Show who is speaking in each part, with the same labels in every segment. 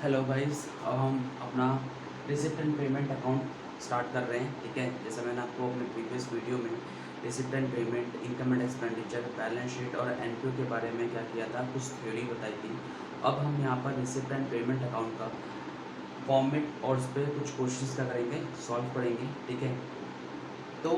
Speaker 1: Hello guys, अब हम अपना receipt and payment account start कर रहे हैं। ठीक है, जैसे मैंने आपको अपने प्रीवियस वीडियो में receipt and payment, income and expenditure, balance sheet और एनपीओ के बारे में क्या किया था, कुछ थ्योरी बताई थी। अब हम यहाँ पर रिसिप्ट एंड पेमेंट अकाउंट का फॉर्मेट और उस पर कुछ क्वेश्चंस का करेंगे, सॉल्व करेंगे। ठीक है, तो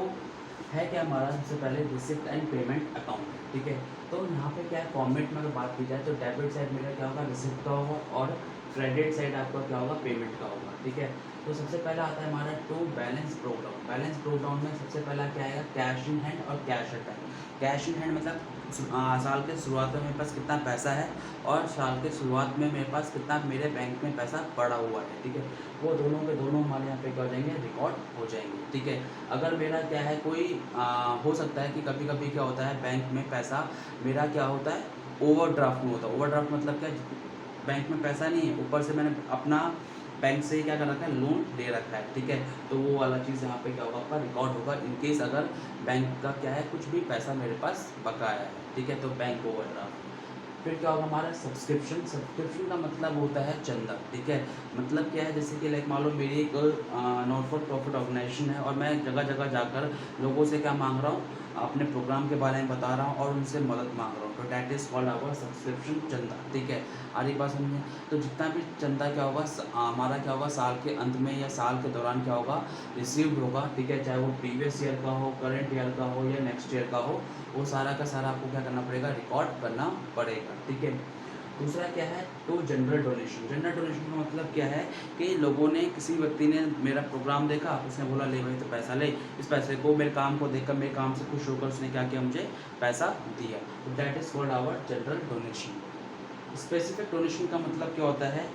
Speaker 1: है क्या हमारा सबसे पहले रिसिप्ट एंड पेमेंट अकाउंट। ठीक है, तो यहाँ पे क्या है, फॉर्मेट में अगर बात की जाए तो डेबिट साइड मेरा क्या होगा, रिसिप्ट का होगा, और क्रेडिट साइड आपका क्या होगा, पेमेंट का होगा। ठीक है, तो सबसे पहला आता है हमारा to balance breakdown. Balance breakdown में सबसे पहला क्या आएगा, कैश इन हैंड और cash at hand. Cash in hand मतलब साल के शुरुआत में मेरे पास कितना पैसा है, और साल के शुरुआत में मेरे पास कितना मेरे बैंक में पैसा पड़ा हुआ है। ठीक है, वो दोनों के दोनों हमारे यहाँ पे क्या हो जाएंगे, रिकॉर्ड हो जाएंगे। ठीक है, अगर मेरा क्या है कोई हो सकता है कि कभी कभी क्या होता है, बैंक में पैसा मेरा क्या होता है, ओवरड्राफ्ट में होता है। ओवरड्राफ्ट मतलब क्या, बैंक में पैसा नहीं है, ऊपर से मैंने अपना बैंक से ही क्या कर रखा है, लोन ले रखा है। ठीक है, तो वो वाला चीज़ यहाँ पे क्या होगा, आपका रिकॉर्ड होगा इनकेस अगर बैंक का क्या है, कुछ भी पैसा मेरे पास बकाया है। ठीक है, तो बैंक ओवरड्राफ्ट। फिर क्या होगा हमारा सब्सक्रिप्शन। सब्सक्रिप्शन का मतलब होता है चंदा। ठीक है, मतलब क्या है, जैसे कि लाइक मान लो मेरी एक नॉट फॉर प्रॉफिट ऑर्गेनाइजेशन है और मैं जगह जगह जाकर लोगों से क्या मांग रहा हूँ, अपने प्रोग्राम के बारे में बता रहा हूँ और उनसे मदद मांग रहा हूँ, तो that is called our subscription चंदा। ठीक है, आरी बात समझिए। तो जितना भी चंदा क्या होगा, हमारा क्या होगा, साल के अंत में या साल के दौरान क्या होगा, रिसीव्ड होगा। ठीक है, चाहे वो प्रीवियस ईयर का हो, करंट ईयर का हो या नेक्स्ट ईयर का हो, वो सारा का सारा आपको क्या करना पड़ेगा, रिकॉर्ड करना पड़ेगा। ठीक है, दूसरा क्या है, two general donation. General donation का मतलब क्या है कि लोगों ने, किसी व्यक्ति ने मेरा प्रोग्राम देखा, उसने बोला ले भाई तो पैसा ले, इस पैसे को, मेरे काम को देखकर, मेरे काम से खुश होकर उसने क्या किया, मुझे पैसा दिया, तो that is called our general donation. Specific donation का मतलब क्या होता है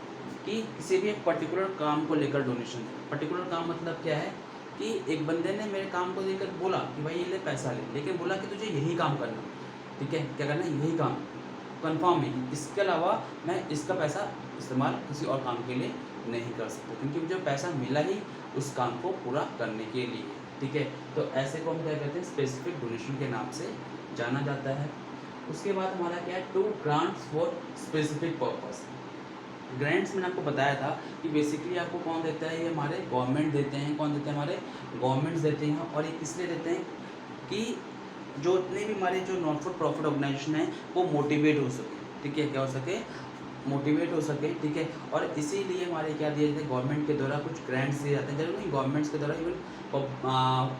Speaker 1: कि किसी भी एक पर्टिकुलर काम को लेकर डोनेशन। पर्टिकुलर काम मतलब क्या है कि एक बंदे ने मेरे काम को लेकर बोला कि भाई ये ले पैसा ले, लेकिन बोला कि तुझे यही काम करना। ठीक है, क्या करना है, यही काम कंफर्म है, इसके अलावा मैं इसका पैसा इस्तेमाल किसी और काम के लिए नहीं कर सकता, क्योंकि मुझे पैसा मिला ही उस काम को पूरा करने के लिए। ठीक है, तो ऐसे को हम क्या कहते हैं, स्पेसिफिक डोनेशन के नाम से जाना जाता है। उसके बाद हमारा क्या है, two grants for specific purpose. Grants मैंने आपको बताया था कि बेसिकली आपको कौन देता है, ये हमारे गवर्नमेंट देते हैं। कौन देते हैं, हमारे गवर्नमेंट्स देते हैं, और ये किसलिए देते हैं कि जो इतने भी हमारे जो नॉट फॉर प्रॉफिट ऑर्गेनाइजेशन है वो मोटिवेट हो सके। ठीक है, क्या हो सके, मोटिवेट हो सके। ठीक है, और इसीलिए हमारे क्या दिए जाते हैं, गवर्नमेंट के द्वारा कुछ ग्रांट्स दिए जाते हैं। जरूर नहीं, गवर्नमेंट्स के द्वारा, इवन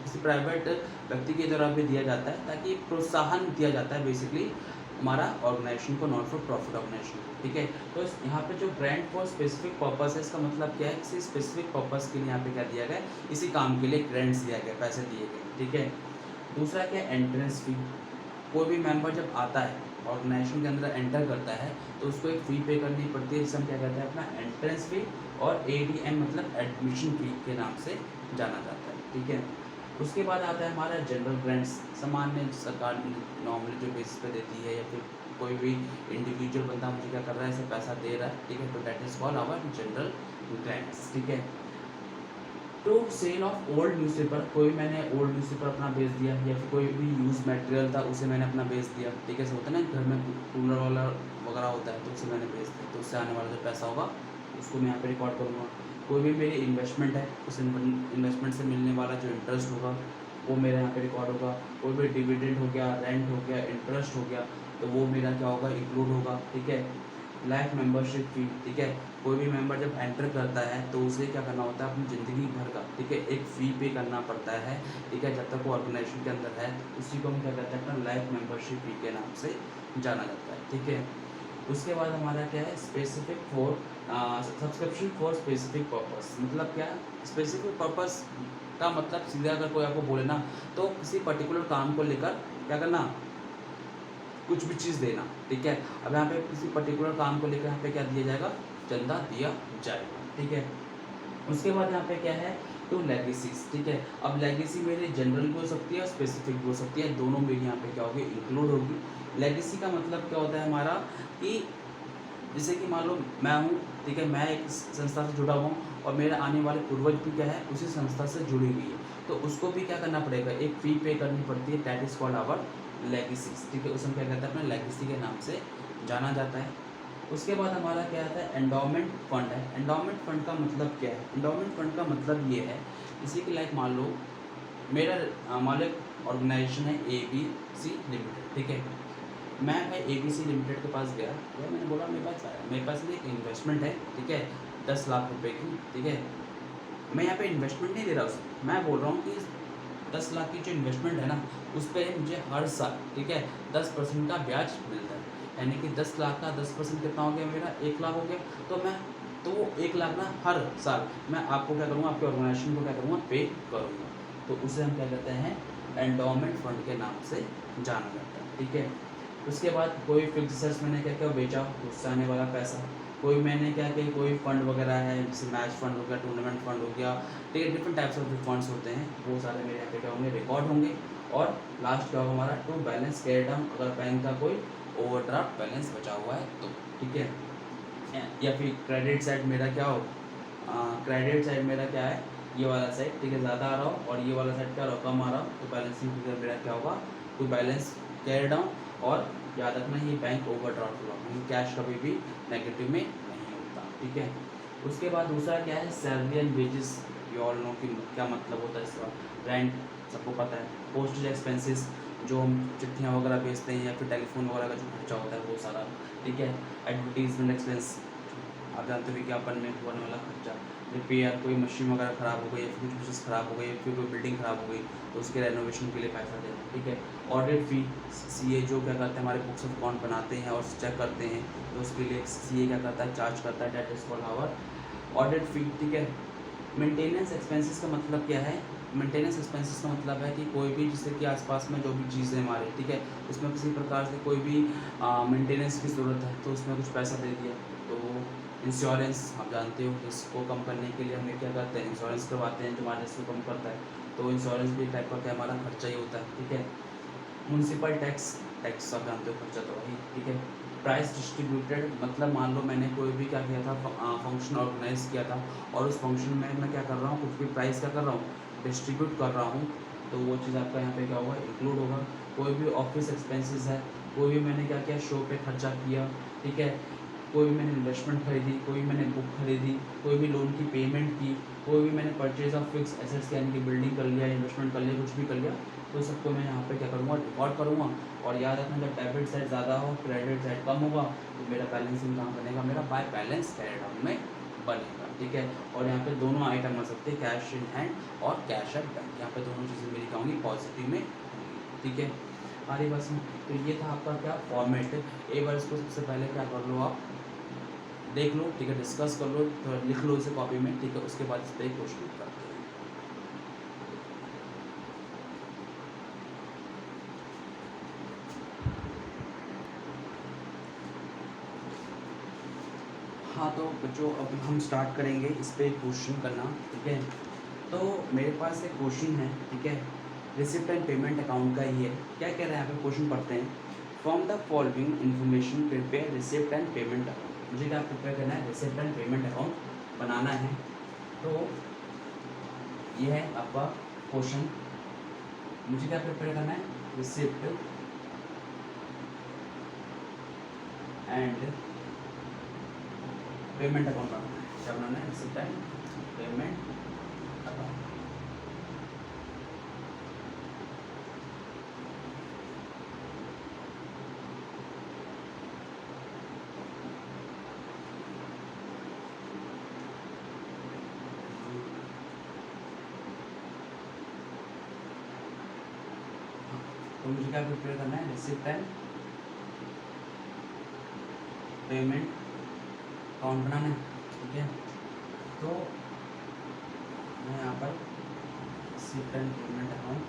Speaker 1: किसी प्राइवेट व्यक्ति के द्वारा भी दिया जाता है, ताकि प्रोत्साहन दिया जाता है बेसिकली हमारा ऑर्गेनाइजेशन को, नॉट फॉर प्रॉफिट ऑर्गेनाइजेशन। ठीक है, तो यहाँ पे जो ग्रांट फॉर स्पेसिफिक पर्पस है, इसका मतलब क्या है, किसी स्पेसिफिक पर्पस के लिए यहाँ पे क्या दिया गया, इसी काम के लिए ग्रांट्स दिया गया, पैसे दिए गए। ठीक है, दूसरा क्या, एंट्रेंस फी। कोई भी मेंबर जब आता है, ऑर्गेनाइजेशन के अंदर एंटर करता है, तो उसको एक फ़ी पे करनी पड़ती है, जिसे हम क्या कहते हैं, अपना एंट्रेंस फी, और ADM मतलब एडमिशन फी के नाम से जाना जाता है। ठीक है, उसके बाद आता है हमारा जनरल ग्रांट्स। सामान्य सरकार नॉर्मली जो बेसिस पे देती है, या फिर कोई भी इंडिविजुअल बंदा मुझे क्या कर रहा है, ऐसे पैसा दे रहा है। ठीक है, तो that is called our general grants. ठीक है, two sale of old newspaper. कोई मैंने ओल्ड न्यूज़पेपर अपना बेच दिया, या फिर कोई भी यूज़ मटेरियल था उसे मैंने अपना बेच दिया। ठीक है, ऐसा होता है ना, घर में कूलर वाला वगैरह होता है, तो उसे मैंने बेच दिया, तो उससे आने वाला जो पैसा होगा उसको मैं यहाँ पे रिकॉर्ड करूँगा। कोई भी मेरी इन्वेस्टमेंट है, उस इन्वेस्टमेंट से मिलने वाला जो इंटरेस्ट होगा वो मेरे यहाँ पे रिकॉर्ड होगा। कोई भी डिविडेंड हो गया, रेंट हो गया, इंटरेस्ट हो गया, तो वो मेरा क्या होगा, इंक्लूड होगा। ठीक है, लाइफ मेंबरशिप फी। ठीक है, कोई भी मेंबर जब एंटर करता है तो उसे क्या करना होता है, अपनी ज़िंदगी भर का, ठीक है, एक फ़ी पे करना पड़ता है। ठीक है, जब तक वो ऑर्गेनाइजेशन के अंदर है, उसी को हम क्या कहते हैं, अपना लाइफ मेंबरशिप फी के नाम से जाना जाता है। ठीक है, उसके बाद हमारा क्या है, specific for subscription for specific purpose. मतलब क्या, स्पेसिफिक पर्पस का मतलब सीधा अगर कोई आपको बोले ना, तो किसी पर्टिकुलर काम को लेकर क्या करना, कुछ भी चीज़ देना। ठीक है, अब यहाँ पे किसी पर्टिकुलर काम को लेकर यहाँ पे क्या दिया जाएगा, चंदा दिया जाएगा। ठीक है, उसके बाद यहाँ पे क्या है, टू लेगेसीज। ठीक है, अब लेगेसी मेरी जनरल भी हो सकती है और स्पेसिफिक भी हो सकती है, दोनों मेरी यहाँ पे क्या होगी, इंक्लूड होगी। लेगेसी का मतलब क्या होता है हमारा, कि जैसे कि मान लो मैं हूँ, ठीक है, मैं एक संस्था से जुड़ा हुआ हूँ, और मेरे आने वाले पूर्वज भी क्या है, उसी संस्था से जुड़ी हुई है, तो उसको भी क्या करना पड़ेगा, एक फ़ी पे करनी पड़ती है, that is called our legacies. ठीक है, उसे हम क्या कहते हैं, अपने लेगेसी के नाम से जाना जाता है। उसके बाद हमारा क्या आता है, एंडोमेंट फंड है। एंडोमेंट फंड का मतलब क्या है? एंडोमेंट फंड का मतलब ये है, इसी के लाइक मान लो मेरा हमारे ऑर्गेनाइजेशन है ABC लिमिटेड, ठीक है। मैं भाई ABC लिमिटेड के पास गया, या मैंने बोला मेरे पास में एक इन्वेस्टमेंट है, ठीक है, 10 लाख रुपए की, ठीक है। मैं यहाँ पे इन्वेस्टमेंट नहीं दे रहा उसको, मैं बोल रहा हूँ कि 10 लाख की जो इन्वेस्टमेंट है ना, उस पर मुझे हर साल, ठीक है, 10% का ब्याज मिलता है। यानी कि 10 लाख का 10% कितना हो गया मेरा, 1 लाख हो गया। तो वो 1 लाख ना हर साल मैं आपको क्या करूँगा, आपके ऑर्गेनाइजेशन को क्या करूँगा, पे करूँगा। तो उसे हम क्या कहते हैं, एंडोमेंट फंड के नाम से जाना जाता है, ठीक है। उसके बाद कोई फिक्स सर्च मैंने क्या क्या बेचा, उससे आने वाला पैसा। कोई मैंने क्या किया, कोई फंड वगैरह है, जैसे मैच फंड हो गया, टूर्नामेंट फंड हो गया, ठीक है, डिफरेंट टाइप्स ऑफ जो फंड्स होते हैं वो सारे मेरे यहाँ पे क्या होंगे, रिकॉर्ड होंगे। और लास्ट क्या होगा हमारा, टू बैलेंस कैरी डाउन, अगर बैंक का कोई ओवरड्राफ्ट बैलेंस बचा हुआ है तो, ठीक है। या फिर क्रेडिट साइड मेरा क्या हो, क्रेडिट साइड मेरा क्या है, ये वाला साइड, ठीक है, ज़्यादा आ रहा हो, और ये वाला साइड क्या रहा, कम आ रहा हो, तो बैलेंसिंग फिगर मेरा क्या होगा, टू बैलेंस कैरी डाउन। और याद रखना ये बैंक ओवरड्राफ्ट हुआ, क्योंकि कैश कभी भी नेगेटिव में नहीं होता, ठीक है। उसके बाद दूसरा क्या है, सैलरी एंड वेजेस। ये ऑल नो कि क्या मतलब होता है इसका। रेंट सबको पता है, पोस्टेज एक्सपेंसेस, जो हम चिट्ठियाँ वगैरह भेजते हैं, या फिर टेलीफोन वगैरह का जो खर्चा होता है वो सारा, ठीक है। एडवर्टीजमेंट एक्सपेंस, आप जानते हो विज्ञापन में होने वाला खर्चा। रिपेयर, कोई मशीन वगैरह ख़राब हो गई, या फिर कुछ चीज़ ख़राब हो गई, या फिर कोई बिल्डिंग ख़राब हो गई, तो उसके रेनोवेशन के लिए पैसा देना, ठीक है। ऑडिट फी, CA जो क्या करते हैं, हमारे बुक्स ऑफ अकाउंट बनाते हैं और चेक करते हैं, तो उसके लिए CA क्या करता है, चार्ज करता है, that is called our audit fee, ठीक है। मेंटेनेंस एक्सपेंसेस का मतलब क्या है, मेंटेनेंस एक्सपेंसेस का मतलब है कि कोई भी, जैसे कि आसपास में जो भी चीज़ें हमारे, ठीक है, उसमें किसी प्रकार से कोई भी मेंटेनेंस की ज़रूरत है, तो उसमें कुछ पैसा दे दिया। तो इंश्योरेंस, आप जानते हो, इसको कम करने के लिए हमें क्या करते हैं, इंश्योरेंस करवाते हैं, जो हमारे रिस्क को कम करता है। तो इंश्योरेंस भी टाइप का क्या हमारा खर्चा ही होता है, ठीक है। म्यूनसिपल टैक्स, टैक्स आप जानते हो, खर्चा तो वही, ठीक है। प्राइस डिस्ट्रीब्यूटेड, मतलब मान लो मैंने कोई भी क्या किया था, फंक्शन ऑर्गेनाइज किया था, और उस फंक्शन में मैं क्या कर रहा हूँ, कुछ भी प्राइस क्या कर रहा हूँ, डिस्ट्रीब्यूट कर रहा हूँ, तो वो चीज़ आपका यहाँ पे क्या होगा, इंक्लूड होगा। कोई भी ऑफिस एक्सपेंसेस है, कोई भी मैंने क्या किया, शो पे खर्चा किया, ठीक है। कोई भी मैंने इन्वेस्टमेंट खरीदी, कोई भी मैंने बुक खरीदी, कोई भी लोन की पेमेंट की, कोई भी मैंने परचेज ऑफ फिक्स एसेट्स यानी कि बिल्डिंग कर लिया, इन्वेस्टमेंट कर लिया, कुछ भी कर लिया, तो सबको मैं यहाँ पे क्या करूँगा, रिकॉर्ड करूँगा। और याद रखना, जब डेबिट साइड ज़्यादा हो, क्रेडिट साइड कम होगा, तो मेरा बैलेंसिंग कहाँ बनेगा, मेरा बाय बैलेंस कैरी डाउन में बनेगा, ठीक है। और यहाँ पे दोनों आइटम आ सकते हैं, कैश इन हैंड और कैश एट बैंक, यहाँ पे दोनों चीज़ें मेरी क्या होंगी, पॉजिटिव में होंगी, ठीक है। हमारी बस में तो ये था आपका क्या फॉर्मेट है। एक बार इसको सबसे पहले क्या कर लो, आप देख लो, ठीक है, डिस्कस कर लो, तो लिख लो इसे कॉपी में, ठीक है। उसके बाद इस पर क्वेश्चन करते हैं। हाँ तो बच्चों, अब हम स्टार्ट करेंगे इस पर क्वेश्चन करना, ठीक है। तो मेरे पास एक क्वेश्चन है, ठीक है, रिसिप्ट एंड पेमेंट अकाउंट का ही है। क्या कह रहे हैं यहाँ पे, क्वेश्चन पढ़ते हैं। From the following information prepare receipt and payment account. मुझे क्या प्रिपेयर करना है, रिसिप्ट एंड पेमेंट अकाउंट बनाना है। तो ये है आपका क्वेश्चन, मुझे क्या प्रिपेयर करना है, रिसिप्ट एंड पेमेंट अकाउंट बनाना है। क्या बनाना है, रिसिप्ट एंड पेमेंट अकाउंट। तो मुझे क्या प्रिपेयर करना है, रिसिप्ट एंड पेमेंट अकाउंट बनाना है, ठीक है। तो मैं यहाँ पर receipt and payment account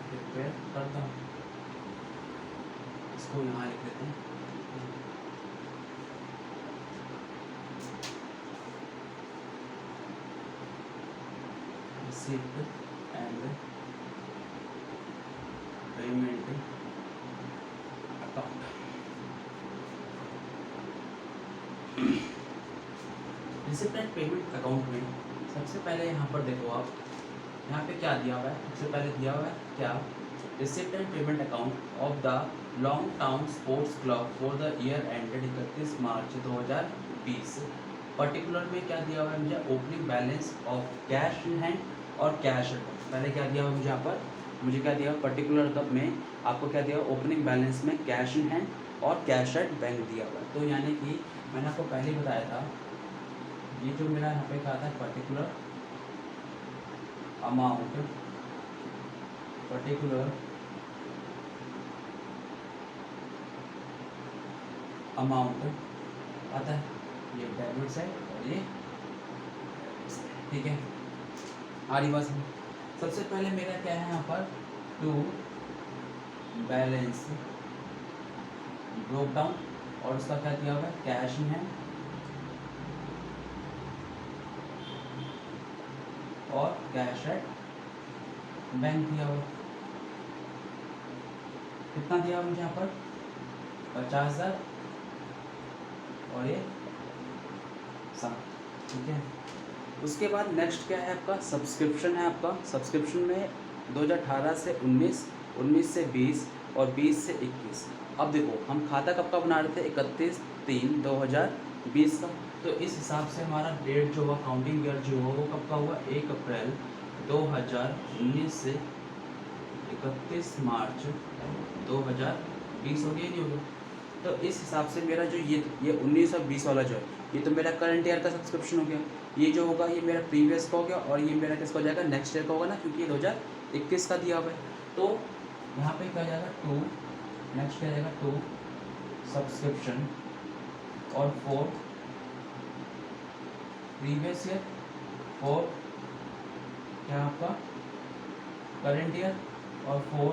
Speaker 1: prepare करता हूँ। इसको यहाँ लिख लेते हैं, receipt and payment account. Receipt and payment account में सबसे पहले यहाँ पर देखो आप, यहाँ पे क्या दिया हुआ है, सबसे पहले दिया हुआ है क्या, receipt and payment account of the long town sports club for the year ended 31 March 2020। Particular में क्या दिया हुआ है मुझे, opening balance of cash in hand और कैश एट बैंक। पहले क्या दिया हुआ मुझे यहाँ पर, मुझे क्या दिया पर्टिकुलर कब में आपको क्या दिया, ओपनिंग बैलेंस में कैश इन हैंड और कैश एट बैंक दिया हुआ है। तो यानी कि मैंने आपको पहले ही बताया था, ये जो मेरा यहाँ पे कहा था पर्टिकुलर अमाउंट, पर्टिकुलर अमाउंट आता है ये डेबिट साइड और ये, ठीक है। आ रही बात समझ। सबसे पहले मेरा क्या है यहाँ पर, टू बैलेंस ब्रोक डाउन और उसका क्या दिया हुआ है, कैश इन हैंड और कैश एट बैंक दिया हुआ। कितना दिया हुआ मुझे यहाँ पर, 50,000 और ये 7, ठीक है। उसके बाद नेक्स्ट क्या है आपका, सब्सक्रिप्शन है आपका। सब्सक्रिप्शन में 2018 से 19, 19 से 20 और 20 से 21। अब देखो हम खाता कब का बना रहे थे, 31/3/2020 का। तो इस हिसाब से हमारा डेट जो हुआ, काउंटिंग ईयर जो हुआ वो कब का हुआ, 1 अप्रैल 2019 से 31 मार्च 2020 हो गया, नहीं हो गया। तो इस हिसाब से मेरा जो ये 19 और 20 वाला जो है, ये तो मेरा करंट ईयर का सब्सक्रिप्शन हो गया। ये जो होगा ये मेरा प्रीवियस का हो गया और ये मेरा किसका हो जाएगा, नेक्स्ट ईयर का होगा ना, क्योंकि ये 2021 का दिया हुआ है। तो यहाँ पे क्या जाएगा, टू, नेक्स्ट क्या जाएगा, टू सब्सक्रिप्शन और 4 प्रीवियस ईयर, 4 क्या आपका करंट ईयर और 4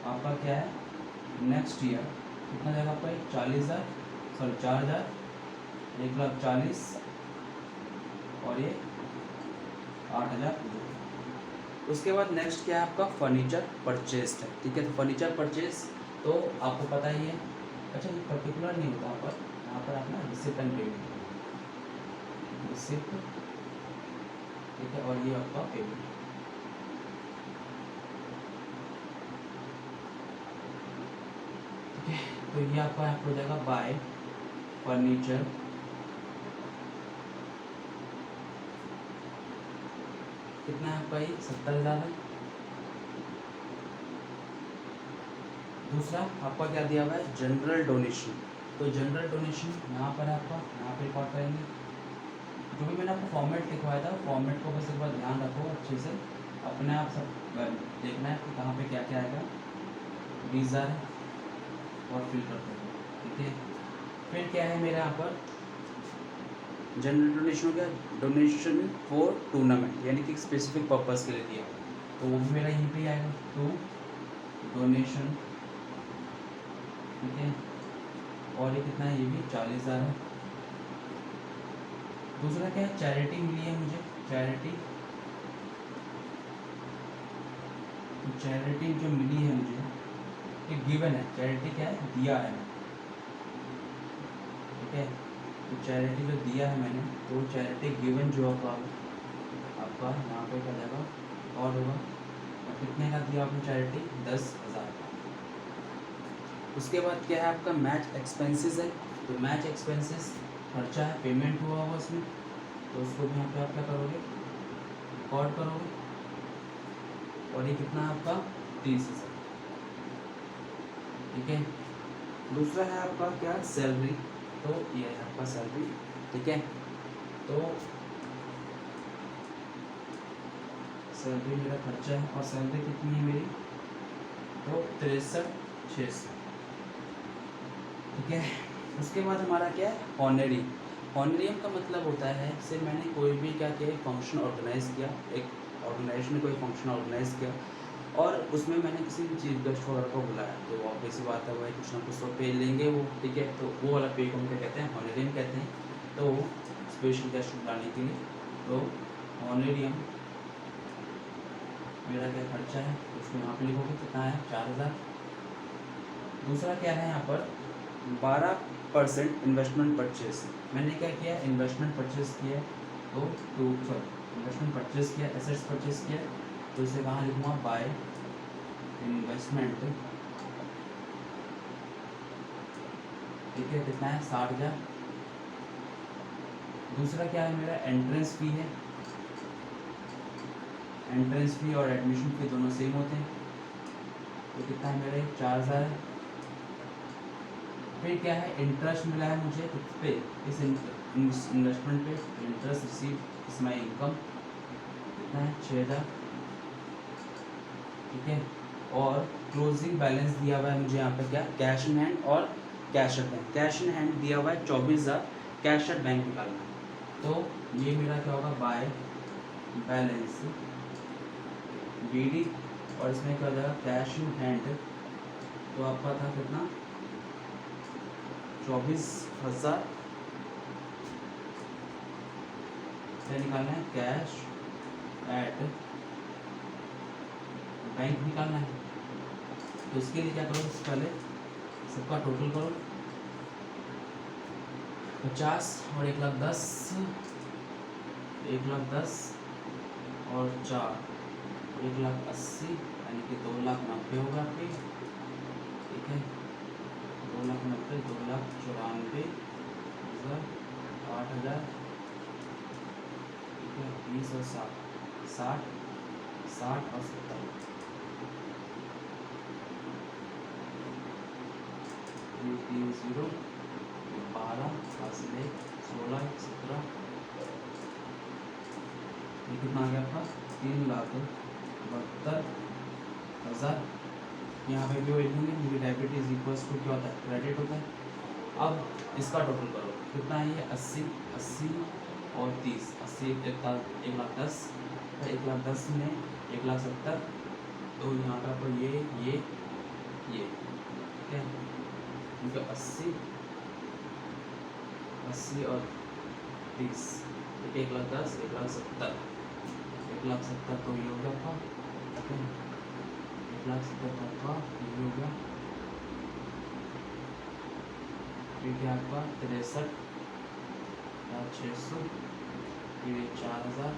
Speaker 1: आपका क्या है, नेक्स्ट ईयर। कितना जाएगा आपका, 40,000, सॉरी 4,000, 1,40,000 और ये 8,000। उसके बाद नेक्स्ट क्या है आपका, फर्नीचर परचेस्ड है, ठीक है। तो फर्नीचर परचेज तो आपको पता ही है। अच्छा ये पर्टिकुलर नहीं होता यहाँ पर अपना रिसिप्ट एंड पेमेंट, रिसिप्ट, ठीक है, और ये आपका पेमेंट, ठीक है। तो ये आपका यहाँ हो जाएगा बाय फर्नीचर कितना है आपका, ये 70,000 है। दूसरा आपका क्या दिया हुआ है, जनरल डोनेशन। तो जनरल डोनेशन यहाँ पर है आपका, यहाँ पे रिकॉर्ड करेंगे। जो भी मैंने आपको फॉर्मेट लिखवाया था, फॉर्मेट को बस एक बार ध्यान रखो अच्छे से, अपने आप सब देखना है कि कहाँ पे क्या क्या आएगा। 20,000 है और फिल करते हैं, ठीक है। फिर क्या है मेरा यहाँ पर, जनरल डोनेशन हो गया, डोनेशन फॉर टूर्नामेंट, यानी कि स्पेसिफिक पर्पस के लिए दिया, तो वो भी मेरा यहीं पे आएगा, टू डोनेशन, ठीक है। और ये कितना है, ये भी 40,000 है। दूसरा क्या है, चैरिटी मिली है मुझे, चैरिटी, चैरिटी जो मिली है मुझे, ये गिवन है, चैरिटी क्या है, दिया है, ठीक है। तो चैरिटी जो दिया है मैंने, तो चैरिटी गिवन जो आपका यहाँ पे क्या जाएगा, और होगा, और कितने का दिया आपने चैरिटी, 10,000 का। उसके बाद क्या है आपका, मैच एक्सपेंसेस है। तो मैच एक्सपेंसेस खर्चा है, पेमेंट हुआ होगा उसमें, तो उसको भी यहाँ पे आप क्या करोगे, रिकॉर्ड करोगे। और ये कितना है आपका, 30,000, ठीक है। दूसरा है आपका क्या, सैलरी। तो ये है आपका सैलरी, ठीक है। तो सैलरी मेरा खर्चा है, और सैलरी कितनी है मेरी, तो 63,600, ठीक है। उसके बाद हमारा क्या है, ऑनरी। ऑनरियम का मतलब होता है, जैसे मैंने कोई भी क्या किया, एक फंक्शन ऑर्गेनाइज किया, एक ऑर्गेनाइजेशन ने कोई फंक्शन ऑर्गेनाइज किया और उसमें मैंने किसी भी चीफ गेस्ट वगैरह को बुलाया, तो ऑब्वियस बात है भाई कुछ ना कुछ तो पे लेंगे वो, ठीक है। तो वो वाला पे को हम क्या कहते हैं, ऑनरियम कहते हैं। तो स्पेशल गेस्ट बुलाने के लिए, तो ऑनरियम मेरा क्या खर्चा है, उसको यहाँ पे लिखोगे कितना है, 4,000। दूसरा क्या है यहाँ पर, 12% इन्वेस्टमेंट परचेज। मैंने क्या किया, इन्वेस्टमेंट परचेज किया, तो इन्वेस्टमेंट परचेज किया, एसेट्स परचेज किया, तो इसे कहाँ लिखूँगा, बाय इन्वेस्टमेंट, ठीक है, कितना है 60,000। दूसरा क्या है मेरा एंट्रेंस फी है, एंट्रेंस फी और एडमिशन फी दोनों सेम होते हैं, तो कितना है मेरे 4,000 है। फिर क्या है इंटरेस्ट मिला है मुझे किस पे, इस इन्वेस्टमेंट पे, इंटरेस्ट रिसीव इस माई इनकम, कितना है 6,000, ठीक है। और क्लोजिंग बैलेंस दिया हुआ है मुझे यहाँ पे क्या, कैश इन हैंड और cash at bank. Cash in hand दिया हुआ है 24,000, कैश एट बैंक निकालना है, तो ये मेरा क्या होगा बाय बैलेंस BD, और इसमें क्या हो जाएगा कैश इन हैंड, तो आपका था कितना 24,000, क्या निकालना है कैश एट बैंक निकालना है। तो इसके लिए क्या करो, सबसे पहले सबका टोटल करो, 50 और 1,10,000, 1,10,000 और 4 1,80,000, यानी कि 2,90,000 होगा आपकी, ठीक है। 2,90,000, 2,94,000, 8,000, ठीक है, 20 और 60, 60 और 70, 3,0, 12 हासिल 16, 17, ये कितना आ गया आपका 3,72,000। यहाँ पे भी वही लिखेंगे, क्योंकि डेबिट इज इक्वल्स टू क्या होता है क्रेडिट होता है। अब इसका टोटल करो, कितना है ये 80, 80 और 30, 80 1,10,000, 1,10,000 में 1,70,000, तो यहाँ पे आपको ये ठीक है, इनका 80 और 30, 1,10,000, 1,70,000, 1,70,000 तो ये हो गया आपका, ठीक है, 1,70,000 का ये हो गया, ठीक है आपका 63,600, फिर 4,000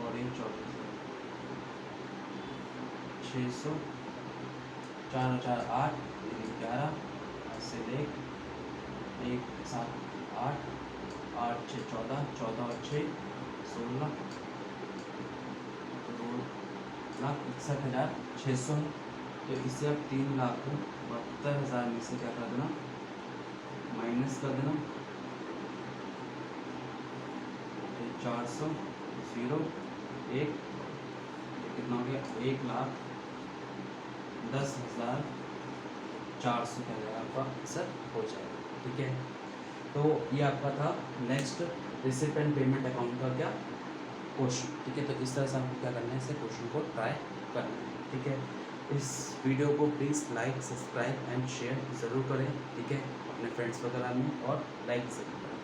Speaker 1: और ये 24,600, 4 और 4 8, 11, 8 से 1 7 8, 8 6 14, 14 और 6 16, 2,61,600 है। तो इससे आप 3,72,000 में से क्या कर देना, माइनस कर देना, 400 0 1, कितना हो गया 1,10,400 क्या जाएगा आपका आंसर हो जाएगा, ठीक है। तो ये आपका था next receipt and payment account का क्या क्वेश्चन, ठीक है। तो इस तरह से आपको क्या करना है, इसे क्वेश्चन को ट्राई करना है, ठीक है। इस वीडियो को please like subscribe and share ज़रूर करें, ठीक है, अपने फ्रेंड्स वगैरह में, और लाइक ज़रूर करें।